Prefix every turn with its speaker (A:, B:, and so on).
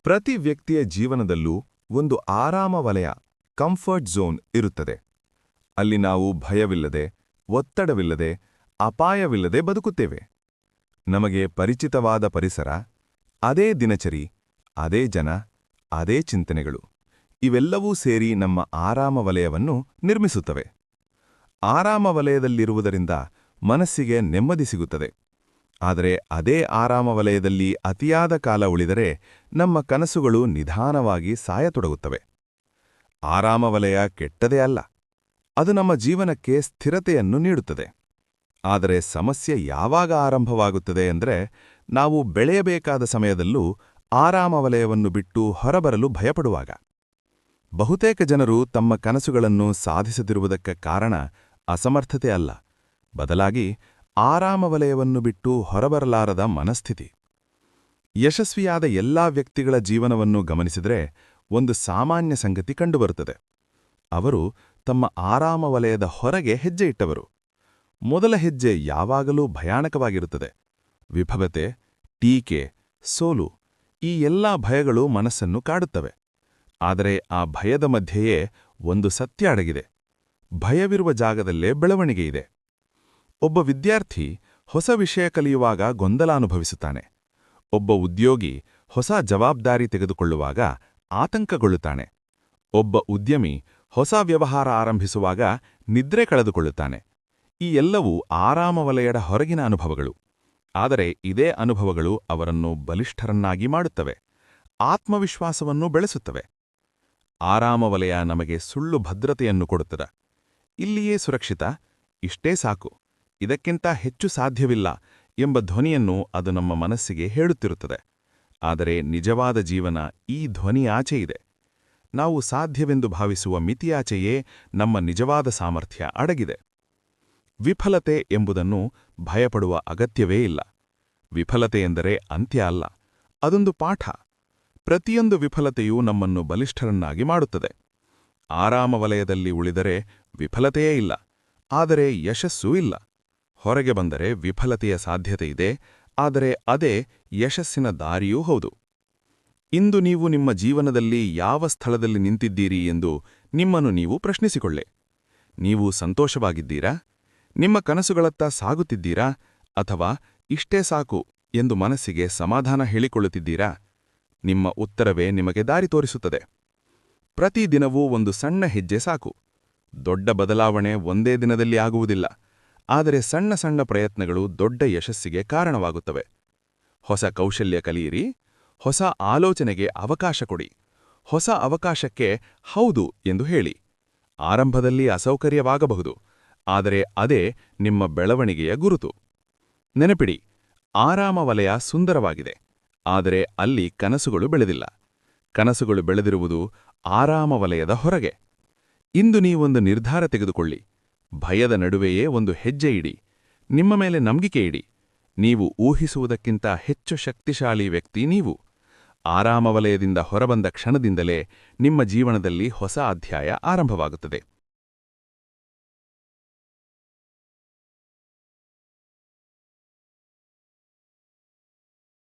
A: ಪ್ರತಿ ವ್ಯಕ್ತಿಯ ಜೀವನದಲ್ಲೂ ಒಂದು ಆರಾಮ ವಲಯ, ಕಂಫರ್ಟ್ ಝೋನ್ ಇರುತ್ತದೆ. ಅಲ್ಲಿ ನಾವು ಭಯವಿಲ್ಲದೆ, ಒತ್ತಡವಿಲ್ಲದೆ, ಅಪಾಯವಿಲ್ಲದೆ ಬದುಕುತ್ತೇವೆ. ನಮಗೆ ಪರಿಚಿತವಾದ ಪರಿಸರ, ಅದೇ ದಿನಚರಿ, ಅದೇ ಜನ, ಅದೇ ಚಿಂತನೆಗಳು ಇವೆಲ್ಲವೂ ಸೇರಿ ನಮ್ಮ ಆರಾಮ ವಲಯವನ್ನು ನಿರ್ಮಿಸುತ್ತವೆ. ಆರಾಮ ವಲಯದಲ್ಲಿರುವುದರಿಂದ ಮನಸ್ಸಿಗೆ ನೆಮ್ಮದಿ ಸಿಗುತ್ತದೆ. ಆದರೆ ಅದೇ ಆರಾಮ ವಲಯದಲ್ಲಿ ಅತಿಯಾದ ಕಾಲ ಉಳಿದರೆ ನಮ್ಮ ಕನಸುಗಳು ನಿಧಾನವಾಗಿ ಸಾಯತೊಡಗುತ್ತವೆ. ಆರಾಮ ವಲಯ ಕೆಟ್ಟದೇ ಅಲ್ಲ, ಅದು ನಮ್ಮ ಜೀವನಕ್ಕೆ ಸ್ಥಿರತೆಯನ್ನು ನೀಡುತ್ತದೆ. ಆದರೆ ಸಮಸ್ಯೆ ಯಾವಾಗ ಆರಂಭವಾಗುತ್ತದೆ ಎಂದರೆ, ನಾವು ಬೆಳೆಯಬೇಕಾದ ಸಮಯದಲ್ಲೂ ಆರಾಮ ವಲಯವನ್ನು ಬಿಟ್ಟು ಹೊರಬರಲು ಭಯಪಡುವಾಗ. ಬಹುತೇಕ ಜನರು ತಮ್ಮ ಕನಸುಗಳನ್ನು ಸಾಧಿಸದಿರುವುದಕ್ಕೆ ಕಾರಣ ಅಸಮರ್ಥತೆ ಅಲ್ಲ, ಬದಲಾಗಿ ಆರಾಮ ವಲಯವನ್ನು ಬಿಟ್ಟು ಹೊರಬರಲಾರದ ಮನಸ್ಥಿತಿ. ಯಶಸ್ವಿಯಾದ ಎಲ್ಲಾ ವ್ಯಕ್ತಿಗಳ ಜೀವನವನ್ನು ಗಮನಿಸಿದರೆ ಒಂದು ಸಾಮಾನ್ಯ ಸಂಗತಿ ಕಂಡುಬರುತ್ತದೆ. ಅವರು ತಮ್ಮ ಆರಾಮ ವಲಯದ ಹೊರಗೆ ಹೆಜ್ಜೆ ಇಟ್ಟವರು. ಮೊದಲ ಹೆಜ್ಜೆ ಯಾವಾಗಲೂ ಭಯಾನಕವಾಗಿರುತ್ತದೆ. ವಿಫಲತೆ, ಟೀಕೆ, ಸೋಲು ಈ ಎಲ್ಲಾ ಭಯಗಳು ಮನಸ್ಸನ್ನು ಕಾಡುತ್ತವೆ. ಆದರೆ ಆ ಭಯದ ಮಧ್ಯೆಯೇ ಒಂದು ಸತ್ಯ ಅಡಗಿದೆ. ಭಯವಿರುವ ಜಾಗದಲ್ಲೇ ಬೆಳವಣಿಗೆಯಿದೆ. ಒಬ್ಬ ವಿದ್ಯಾರ್ಥಿ ಹೊಸ ವಿಷಯ ಕಲಿಯುವಾಗ ಗೊಂದಲ ಅನುಭವಿಸುತ್ತಾನೆ. ಒಬ್ಬ ಉದ್ಯೋಗಿ ಹೊಸ ಜವಾಬ್ದಾರಿ ತೆಗೆದುಕೊಳ್ಳುವಾಗ ಆತಂಕಗೊಳ್ಳುತ್ತಾನೆ. ಒಬ್ಬ ಉದ್ಯಮಿ ಹೊಸ ವ್ಯವಹಾರ ಆರಂಭಿಸುವಾಗ ನಿದ್ರೆ ಕಳೆದುಕೊಳ್ಳುತ್ತಾನೆ. ಈ ಎಲ್ಲವೂ ಆರಾಮ ವಲಯದ ಹೊರಗಿನ ಅನುಭವಗಳು. ಆದರೆ ಇದೇ ಅನುಭವಗಳು ಅವರನ್ನು ಬಲಿಷ್ಠರನ್ನಾಗಿ ಮಾಡುತ್ತವೆ, ಆತ್ಮವಿಶ್ವಾಸವನ್ನು ಬೆಳೆಸುತ್ತವೆ. ಆರಾಮ ವಲಯ ನಮಗೆ ಸುಳ್ಳು ಭದ್ರತೆಯನ್ನು ಕೊಡುತ್ತದೆ. ಇಲ್ಲಿಯೇ ಸುರಕ್ಷಿತ, ಇಷ್ಟೇ ಸಾಕು, ಇದಕ್ಕಿಂತ ಹೆಚ್ಚು ಸಾಧ್ಯವಿಲ್ಲ ಎಂಬ ಧ್ವನಿಯನ್ನು ಅದು ನಮ್ಮ ಮನಸ್ಸಿಗೆ ಹೇಳುತ್ತಿರುತ್ತದೆ. ಆದರೆ ನಿಜವಾದ ಜೀವನ ಈ ಧ್ವನಿಯಾಚೆ ಇದೆ. ನಾವು ಸಾಧ್ಯವೆಂದು ಭಾವಿಸುವ ಮಿತಿಯಾಚೆಯೇ ನಮ್ಮ ನಿಜವಾದ ಸಾಮರ್ಥ್ಯ ಅಡಗಿದೆ. ವಿಫಲತೆ ಎಂಬುದನ್ನು ಭಯಪಡುವ ಅಗತ್ಯವೇ ಇಲ್ಲ. ವಿಫಲತೆ ಎಂದರೆ ಅಂತ್ಯ ಅಲ್ಲ, ಅದೊಂದು ಪಾಠ. ಪ್ರತಿಯೊಂದು ವಿಫಲತೆಯೂ ನಮ್ಮನ್ನು ಬಲಿಷ್ಠರನ್ನಾಗಿ ಮಾಡುತ್ತದೆ. ಆರಾಮ ವಲಯದಲ್ಲಿ ಉಳಿದರೆ ವಿಫಲತೆಯೇ ಇಲ್ಲ, ಆದರೆ ಯಶಸ್ಸೂ ಇಲ್ಲ. ಹೊರಗೆ ಬಂದರೆ ವಿಫಲತೆಯ ಸಾಧ್ಯತೆಯಿದೆ, ಆದರೆ ಅದೇ ಯಶಸ್ಸಿನ ದಾರಿಯೂ ಹೌದು. ಇಂದು ನೀವು ನಿಮ್ಮ ಜೀವನದಲ್ಲಿ ಯಾವ ಸ್ಥಳದಲ್ಲಿ ನಿಂತಿದ್ದೀರಿ ಎಂದು ನಿಮ್ಮನ್ನು ನೀವು ಪ್ರಶ್ನಿಸಿಕೊಳ್ಳಿ. ನೀವು ಸಂತೋಷವಾಗಿದ್ದೀರಾ? ನಿಮ್ಮ ಕನಸುಗಳತ್ತ ಸಾಗುತ್ತಿದ್ದೀರಾ? ಅಥವಾ ಇಷ್ಟೇ ಸಾಕು ಎಂದು ಮನಸ್ಸಿಗೆ ಸಮಾಧಾನ ಹೇಳಿಕೊಳ್ಳುತ್ತಿದ್ದೀರಾ? ನಿಮ್ಮ ಉತ್ತರವೇ ನಿಮಗೆ ದಾರಿ ತೋರಿಸುತ್ತದೆ. ಪ್ರತಿದಿನವೂ ಒಂದು ಸಣ್ಣ ಹೆಜ್ಜೆ ಸಾಕು. ದೊಡ್ಡ ಬದಲಾವಣೆ ಒಂದೇ ದಿನದಲ್ಲಿ ಆಗುವುದಿಲ್ಲ, ಆದರೆ ಸಣ್ಣ ಸಣ್ಣ ಪ್ರಯತ್ನಗಳು ದೊಡ್ಡ ಯಶಸ್ಸಿಗೆ ಕಾರಣವಾಗುತ್ತವೆ. ಹೊಸ ಕೌಶಲ್ಯ ಕಲಿಯಿರಿ, ಹೊಸ ಆಲೋಚನೆಗೆ ಅವಕಾಶ ಕೊಡಿ, ಹೊಸ ಅವಕಾಶಕ್ಕೆ ಹೌದು ಎಂದು ಹೇಳಿ. ಆರಂಭದಲ್ಲಿ ಅಸೌಕರ್ಯವಾಗಬಹುದು, ಆದರೆ ಅದೇ ನಿಮ್ಮ ಬೆಳವಣಿಗೆಯ ಗುರುತು. ನೆನಪಿಡಿ, ಆರಾಮ ವಲಯ ಸುಂದರವಾಗಿದೆ, ಆದರೆ ಅಲ್ಲಿ ಕನಸುಗಳು ಬೆಳೆದಿಲ್ಲ. ಕನಸುಗಳು ಬೆಳೆದಿರುವುದು ಆರಾಮ ವಲಯದ ಹೊರಗೆ. ಇಂದು ನೀವೊಂದು ನಿರ್ಧಾರ ತೆಗೆದುಕೊಳ್ಳಿ. ಭಯದ ನಡುವೆಯೇ ಒಂದು ಹೆಜ್ಜೆ ಇಡಿ. ನಿಮ್ಮ ಮೇಲೆ ನಂಬಿಕೆ ಇಡಿ. ನೀವು ಊಹಿಸುವುದಕ್ಕಿಂತ ಹೆಚ್ಚು ಶಕ್ತಿಶಾಲಿ ವ್ಯಕ್ತಿ ನೀವು. ಆರಾಮ ವಲಯದಿಂದ ಹೊರಬಂದ ಕ್ಷಣದಿಂದಲೇ ನಿಮ್ಮ ಜೀವನದಲ್ಲಿ ಹೊಸ ಅಧ್ಯಾಯ ಆರಂಭವಾಗುತ್ತದೆ.